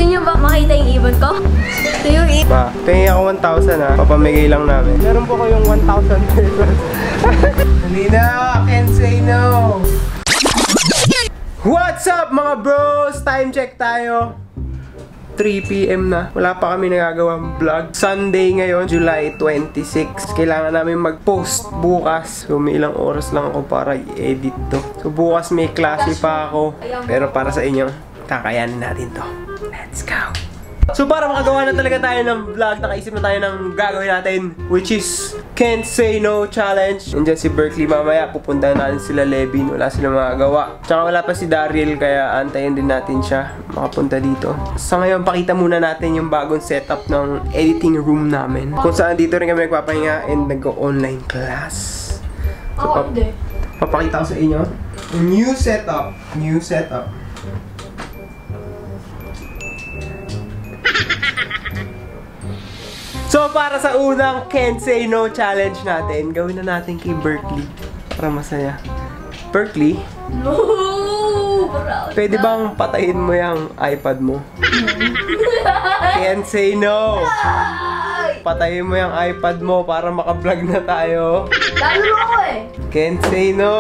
niyo ba makita yung ibon ko? Ito yung ibon. Ma, pengi ako 1,000 ha. Papamigay lang namin. Meron po kayong 1,000 pesos. Hindi na, can't say no. What's up mga bros? Time check tayo. 3 PM na. Wala pa kami nagagawang vlog. Sunday ngayon, July 26. Kailangan namin mag-post bukas. So may ilang oras lang ako para i-edit to. So bukas may klase pa ako. Pero para sa inyo, kakayanin natin to. Let's go! So para makagawa na talaga tayo ng vlog, nakaisip na tayo ng gagawin natin, which is Can't Say No Challenge. Nandiyan si Berkeley mamaya, pupuntahan natin sila Levin, wala silang magagawa. Tsaka wala pa si Daryl, kaya antayin din natin siya makapunta dito. Sa ngayon, pakita muna natin yung bagong setup ng editing room namin. Kung saan dito rin kami nagpapahinga and nag-online class. So papakita ko sa inyo. New setup. New setup. So, para sa unang Can't Say No Challenge natin, gawin na natin kay Berkeley para masaya. Berkeley? No! Pwede bang patayin mo yung iPad mo? Can't say no! Patayin mo yung iPad mo para maka-vlog na tayo. Lalo ako eh! Can't say no!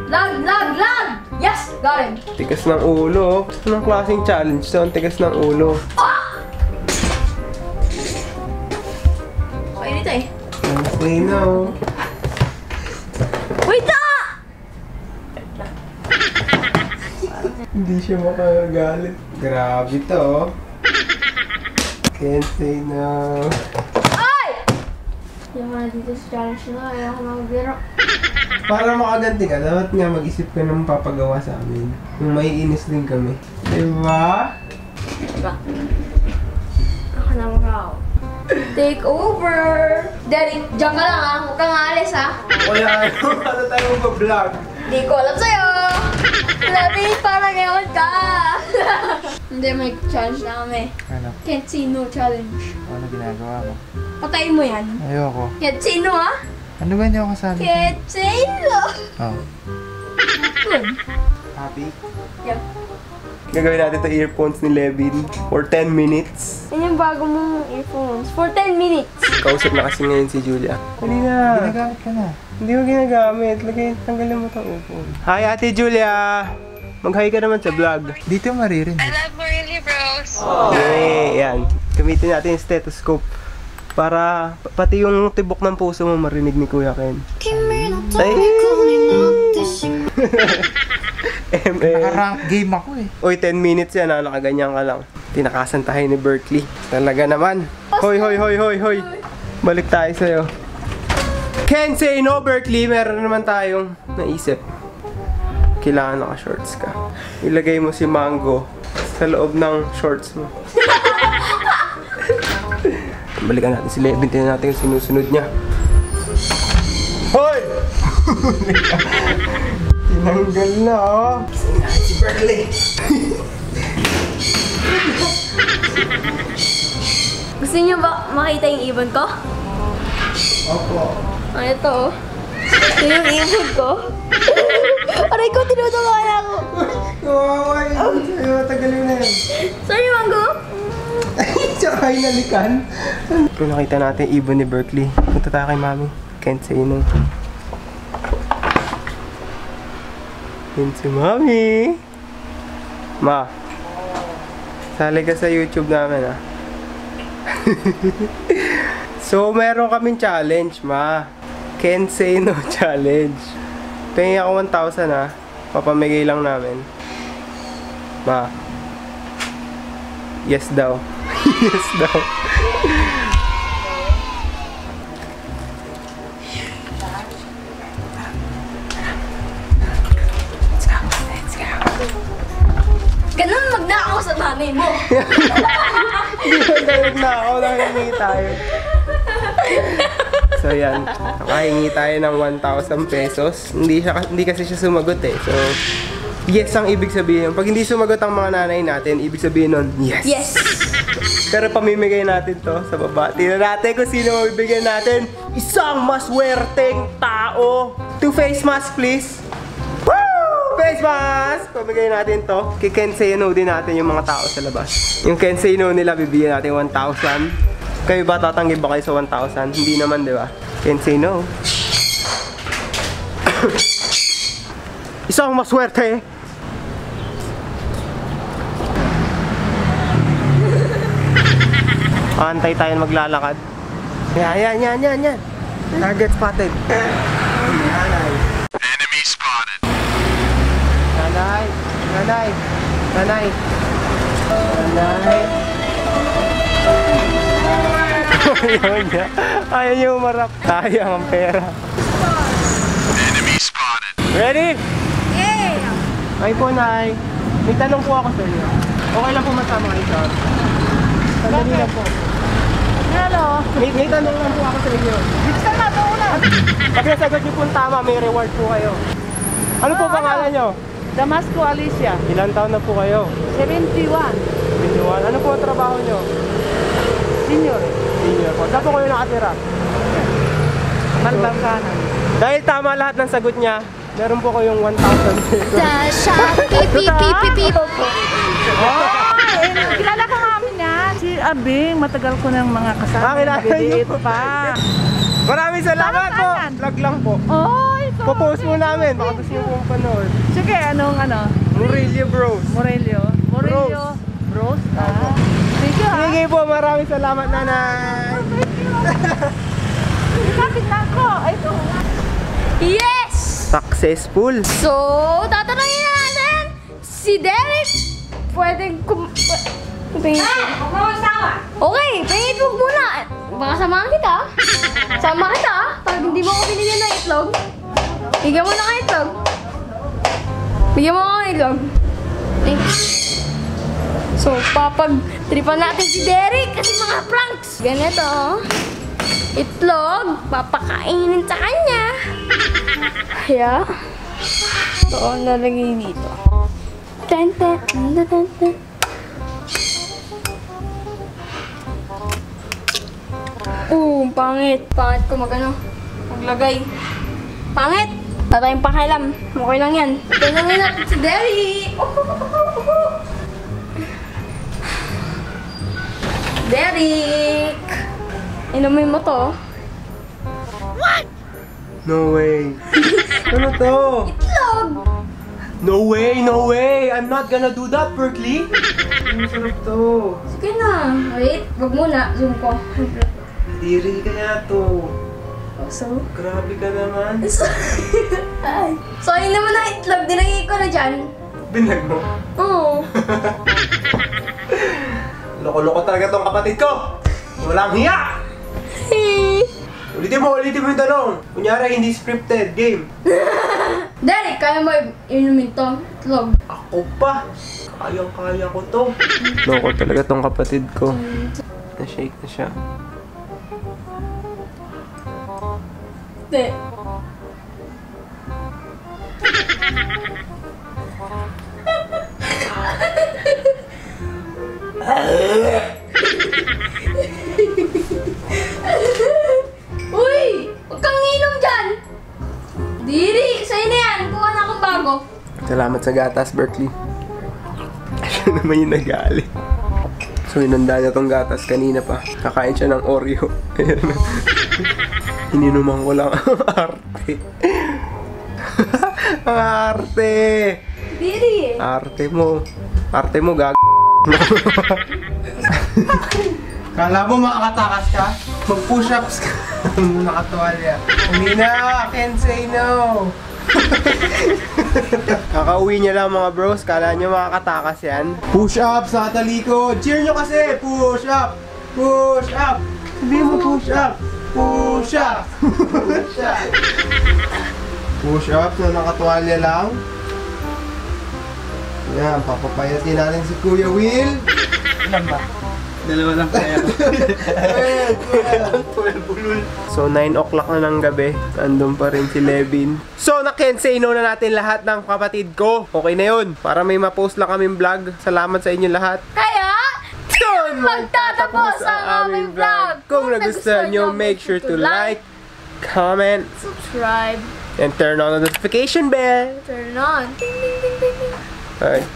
Lag! Yes! Got him! Tigas ng ulo. Anong klaseng challenge? So, ang tigas ng ulo. Can't say no. Wait na! Hindi siya makagalit. Grabe to. Can't say no. Ay! Yung mga dito sa challenge na, ayaw ko magbiro. Para makaganti ka, dapat nga mag-isip ka ng papagawa sa amin. Yung maiinis din kami. Diba? Ako na mga take over! Daddy, dyan ka lang ha. Huwag kang aalis ha. Wala, ano tayo mag-vlog? Di ko alam sa'yo. Daddy, parang ewan ka. Hindi, may challenge na kami. Ano? Can't say no challenge. Ano ginagawa mo? Patayin mo yan. Ayoko. Can't say no ha. Ano ba hindi ako kasali? Can't say no. Oh. Good. Happy? Yep. Gagawin natin ito earphones ni Levin for 10 minutes. Yan yung bago mong earphones. For 10 minutes. Kausap na kasi ngayon si Julia. Hindi na. Ginagamit ka na. Hindi mo ginagamit. Tanggalin mo itong earphone. Hi, Ate Julia! Mag-hi ka naman sa vlog. Dito maririnig. I love Morelli Bros. Okay, yan. Gamitin natin yung stethoscope. Para pati yung tibok ng puso mo marinig ni Kuya Ken. Ay! Naka-rank game ako eh. Uy, 10 minutes yan ha. Nakaganyan ka lang. Tinakasan tayo ni Berkeley. Talaga naman. Hoy! Balik tayo sa'yo. Can't say no, Berkeley. Meron naman tayong naisip. Kailangan naka-shorts ka. Ilagay mo si Mango sa loob ng shorts mo. Balikan natin si Levin. Tingnan natin yung sinusunod niya. Hoy! Tinanggal na oh. Si Berkeley. Gusto niyo ba makita yung ibon ko? Opo. Ano ito oh. Ito yung ibon ko. Aray ko, tinutuloy ako. Kawawa yun. Sa'yo, tagalin na yan. Sorry, Mango. Tsaka hinalikan. Kung nakita natin yung ibon ni Berkeley, punta tayo kay Mami. Can't say no. Yun si Mami. Ma, sali ka sa YouTube namin ah. So, meron kaming challenge, Ma. Can't say no challenge. Pengi ako 1,000 ah. Papamigay lang namin. Ma. Yes daw. Yes daw. Ganun magnakaw sa nanay mo. Hindi mo galit na ako. Nakahingi tayo. So yan. Nakahingi tayo ng 1,000 pesos. Hindi kasi siya sumagot eh. So, yes ang ibig sabihin. Pag hindi sumagot ang mga nanay natin, ibig sabihin nun, yes. Yes. Pero pamimigay natin to sa baba. Tingnan natin kung sino mabibigyan natin. Isang maswerteng tao. 2 face mask, please. Woo! Christmas! Pamigay natin to. Kay Kensei No din natin yung mga tao sa labas. Yung Kensei No nila, bibigyan natin 1,000. Kayo ba, tatanggi ba kayo sa 1,000? Hindi naman, di ba? Kensei No. Isa akong maswerte. Antay tayo maglalakad. Yan. Target spotted. Enemy spotted. Nanay. Ayaw niya. Ayaw niya umarap. Sayang ang pera. Enemy spotted. Ready? Yeah! Ay po, Nay. May tanong po ako sa inyo. Okay lang po masama kayo sa sandali lang po. Hello? May tanong lang po ako sa inyo. Gusto na ito una. Pag nasagot niyo po tama, may reward po kayo. Ano po pangalan niyo? Damasco Alicia, Ilan taon na po kayo? 71, 21. Ano po ang trabaho niyo? senior, Senior po. Saan po kayo nakatira? Malbangkanan. Dahil tama lahat ng sagot niya, meron po kayong 1,000 pesos. Sa Shopee, Kilala ka namin yan. Si Abing, matagal ko ng mga kasama. Kilala niyo Nabiliit po. pa. Maraming salamat po. Saan? Vlog lang po. Oy, Popost mo namin. Baka gusto niyo pong panood. sige, anong Murillo Bros. Morelio? Bros? Sige ha. Sige po, maraming salamat, nanay. Kapit na ako. Ay, ito. Yes! Successful. So, tatanungin natin si Derek. Pwedeng pingin Okay, pingin mo muna. Baka samahan kita. Sama kita. Pag hindi mo ako binigyan ng itlog, bigyan mo na ng itlog. Bigyan mo ako ng itlog. Thanks. So, papag-tripan natin si Derek kasi mga pranks. Ganito. Itlog, papakainin sa kanya. Kaya, so, nalagay dito. Ten. Pangit. Pangit ko maglagay. Pangit. Tatayong pakialam. Okay lang yan. Tanungin natin si Derek. Derek! Inumin mo to. No way. Ano to? Itlog! No way. I'm not gonna do that, Berkeley. Ang sarap to. Sige na. Wait, wag muna. Zoom ko. Diri kaya to. So? Grabe ka naman. Ay. So, yun naman ang itlog. Dinagay ko na dyan. Binag mo. Oo. Loko-loko talaga tong kapatid ko. Walang hiya. Ulitin mo yung tanong. Kunyari, hindi scripted. Game. Derek, kaya mo inumin to? Itlog. Ako pa. Kayang-kaya ko to. Loko talaga tong kapatid ko. Na-shake na siya. Hindi. Uy! Huwag kang inom dyan! Diri! Sa'yo na yan! Kuha na akong bago. Salamat sa gatas, Berkeley. Siya naman yung nag-aali. So, inunda niya tong gatas kanina pa. Kakain siya ng Oreo. Ininuman ko lang ang arte. Ang arte! Diri! Arte mo, gag... Kala mo makakatakas ka? Mag-push-ups ka. Nakatuwalya. Hindi na, can't say no. Kakauwi niya lang mga bros. Kala nyo makakatakas yan. Push-up sa katalikod. Cheer nyo kasi. Push-up. Push-up. Hindi mo push-up. Push-up. Push-up. Push-up na nakatuwalya lang. Yan, papapayatin natin si Kuya Will. Ilan ba? Dalawa lang kaya ko. So 9 o'clock na ng gabi, andun pa rin si Levin. So na-Kensei no na natin lahat ng kapatid ko. Okay na yun, para may ma-post lang kaming vlog. Salamat sa inyo lahat. Kaya, Doon magtatapos ang aming vlog. Kung nagustuhan nyo, make sure to like, comment, subscribe, And turn on the notification bell. Turn on. Ding, ding, ding, ding, ding. Alright.